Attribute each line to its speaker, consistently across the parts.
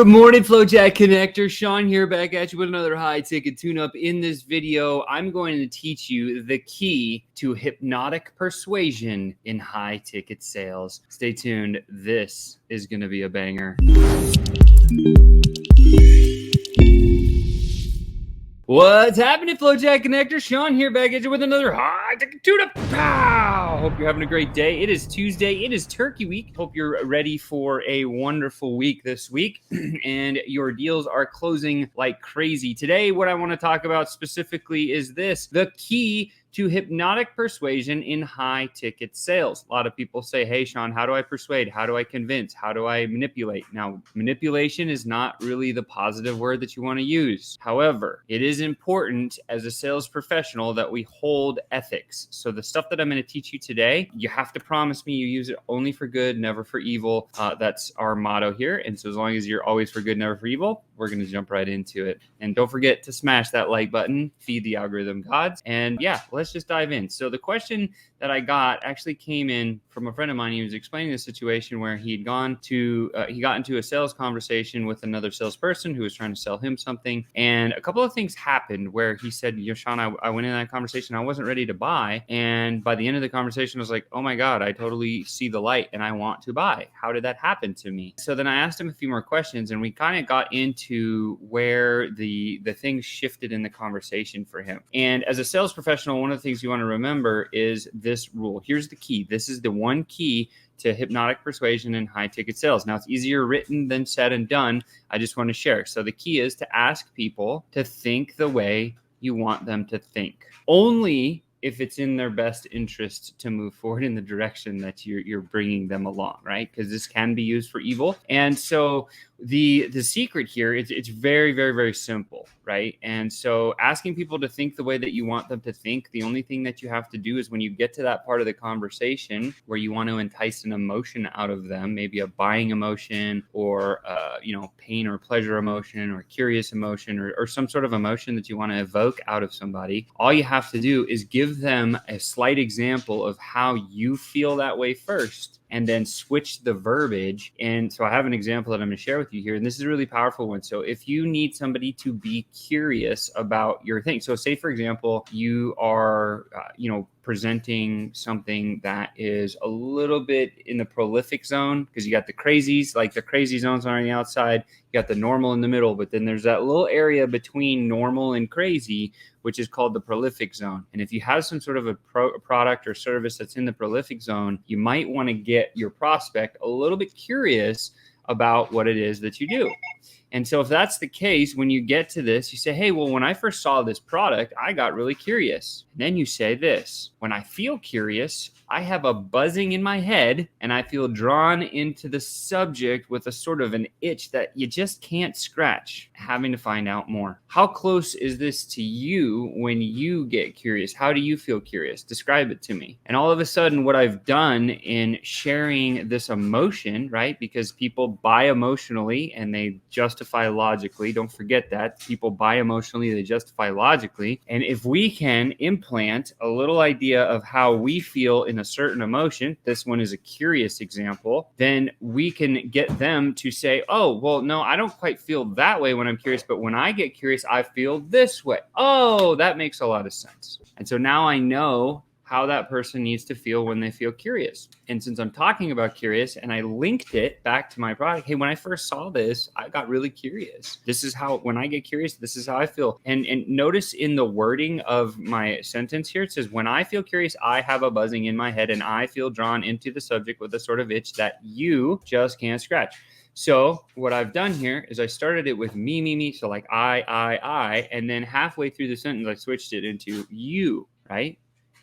Speaker 1: Good morning, FlowChat connector. Sean here, back at you with another high ticket tune-up. In this video, I'm going to teach you the key to hypnotic persuasion in high ticket sales. Stay tuned. This is going to be a banger. What's happening, FlowChat connector? Sean here, back at you with another high ticket tune-up. Pow! Hope you're having a great day. It is Tuesday. It is Turkey Week. Hope you're ready for a wonderful week this week, and your deals are closing like crazy. Today, what I want to talk about specifically is this: the key to hypnotic persuasion in high ticket sales. A lot of people say, hey, Sean, how do I persuade? How do I convince? How do I manipulate? Now, manipulation is not really the positive word that you want to use. However, it is important as a sales professional that we hold ethics. So the stuff that I'm going to teach you today, you have to promise me you use it only for good, never for evil. That's our motto here. And so as long as you're always for good, never for evil, we're going to jump right into it. And don't forget to smash that like button, feed the algorithm gods. And yeah, let's just dive in. So the question that I got actually came in from a friend of mine. He was explaining the situation where he got into a sales conversation with another salesperson who was trying to sell him something. And a couple of things happened where he said, Sean, I went in that conversation. I wasn't ready to buy. And by the end of the conversation, I was like, oh my God, I totally see the light and I want to buy. How did that happen to me? So then I asked him a few more questions, and we kind of got into where the things shifted in the conversation for him. And as a sales professional, one of the things you want to remember is this rule. Here's the key. This is the one key to hypnotic persuasion in high ticket sales. Now, it's easier written than said and done. I just want to share. So the key is to ask people to think the way you want them to think. Only if it's in their best interest to move forward in the direction that you're bringing them along, right? Because this can be used for evil. And so the secret here, it's very, very, very simple, right? And so asking people to think the way that you want them to think, the only thing that you have to do is when you get to that part of the conversation where you want to entice an emotion out of them, maybe a buying emotion or pain or pleasure emotion or curious emotion or some sort of emotion that you want to evoke out of somebody, all you have to do is give them a slight example of how you feel that way first, and then switch the verbiage. And so I have an example that I'm going to share with you here, and this is a really powerful one. So if you need somebody to be curious about your thing, so say, for example, you are, presenting something that is a little bit in the prolific zone, because you got the crazies, like the crazy zones are on the outside, you got the normal in the middle, but then there's that little area between normal and crazy, which is called the prolific zone. And if you have some sort of a product or service that's in the prolific zone, you might want to get your prospect a little bit curious about what it is that you do. And so if that's the case, when you get to this, you say, hey, well, when I first saw this product, I got really curious. And then you say this: when I feel curious, I have a buzzing in my head and I feel drawn into the subject with a sort of an itch that you just can't scratch, having to find out more. How close is this to you when you get curious? How do you feel curious? Describe it to me. And all of a sudden, what I've done in sharing this emotion, right? Because people buy emotionally and they justify logically. Don't forget that. People buy emotionally, they justify logically. And if we can implant a little idea of how we feel in a certain emotion, this one is a curious example, then we can get them to say, oh, well, no, I don't quite feel that way when I'm curious, but when I get curious, I feel this way. Oh, that makes a lot of sense. And so now I know how that person needs to feel when they feel curious. And since I'm talking about curious and I linked it back to my product, hey, when I first saw this, I got really curious. This is how, when I get curious, this is how I feel. And notice in the wording of my sentence here, it says, when I feel curious, I have a buzzing in my head and I feel drawn into the subject with a sort of itch that you just can't scratch. So what I've done here is I started it with me. So like I, and then halfway through the sentence, I switched it into you, right?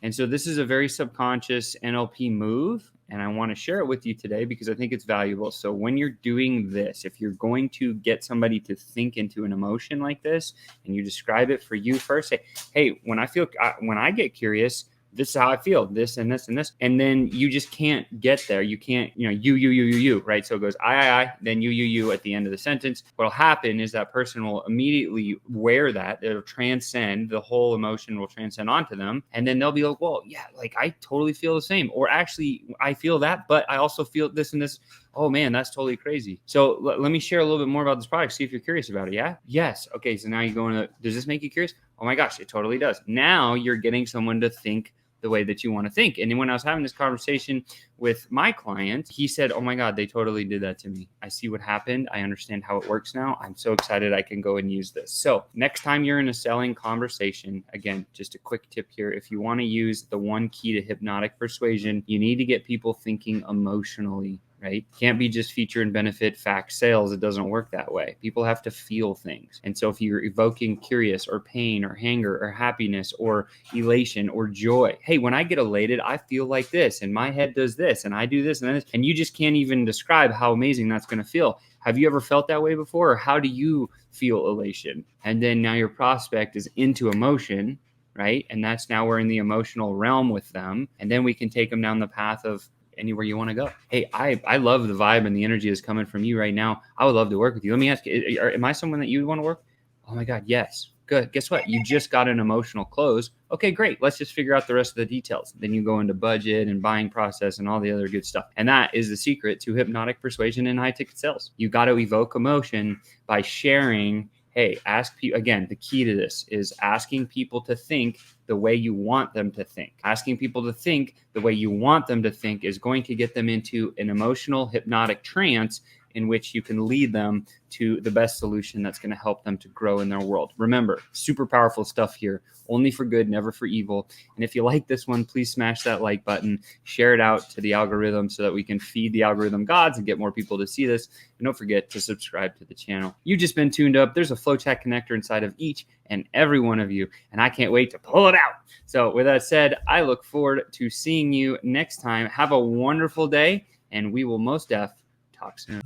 Speaker 1: And so this is a very subconscious NLP move, and I want to share it with you today because I think it's valuable. So when you're doing this, if you're going to get somebody to think into an emotion like this, and you describe it for you first, say, hey, when I get curious, this is how I feel, this and this and this. And then you just can't get there. You can't, you, right? So it goes I, then you at the end of the sentence. What'll happen is that person will immediately wear that. It'll transcend, the whole emotion will transcend onto them. And then they'll be like, well, yeah, like I totally feel the same. Or actually, I feel that, but I also feel this and this. Oh man, that's totally crazy. So let me share a little bit more about this product. See if you're curious about it. Yeah? Yes. Okay. So now you go into, does this make you curious? Oh my gosh, it totally does. Now you're getting someone to think the way that you want to think. And then when I was having this conversation with my client, he said, oh my God, they totally did that to me. I see what happened. I understand how it works now. I'm so excited I can go and use this. So next time you're in a selling conversation, again, just a quick tip here. If you want to use the one key to hypnotic persuasion, you need to get people thinking emotionally. Right? Can't be just feature and benefit fact sales. It doesn't work that way. People have to feel things. And so if you're evoking curious or pain or anger or happiness or elation or joy, hey, when I get elated, I feel like this and my head does this and I do this and this, and you just can't even describe how amazing that's going to feel. Have you ever felt that way before? Or how do you feel elation? And then now your prospect is into emotion, right? And that's now we're in the emotional realm with them. And then we can take them down the path of anywhere you want to go. Hey, I love the vibe and the energy that's coming from you right now. I would love to work with you. Let me ask you, am I someone that you would want to work? Oh my God, yes. Good. Guess what? You just got an emotional close. Okay, great. Let's just figure out the rest of the details. Then you go into budget and buying process and all the other good stuff. And that is the secret to hypnotic persuasion and high ticket sales. You got to evoke emotion by sharing. Hey, ask people, again, the key to this is asking people to think the way you want them to think. Asking people to think the way you want them to think is going to get them into an emotional hypnotic trance in which you can lead them to the best solution that's going to help them to grow in their world. Remember, super powerful stuff here, only for good, never for evil. And if you like this one, please smash that like button, share it out to the algorithm so that we can feed the algorithm gods and get more people to see this. And don't forget to subscribe to the channel. You've just been tuned up. There's a FlowChat connector inside of each and every one of you, and I can't wait to pull it out. So with that said, I look forward to seeing you next time. Have a wonderful day, and we will most def talk soon.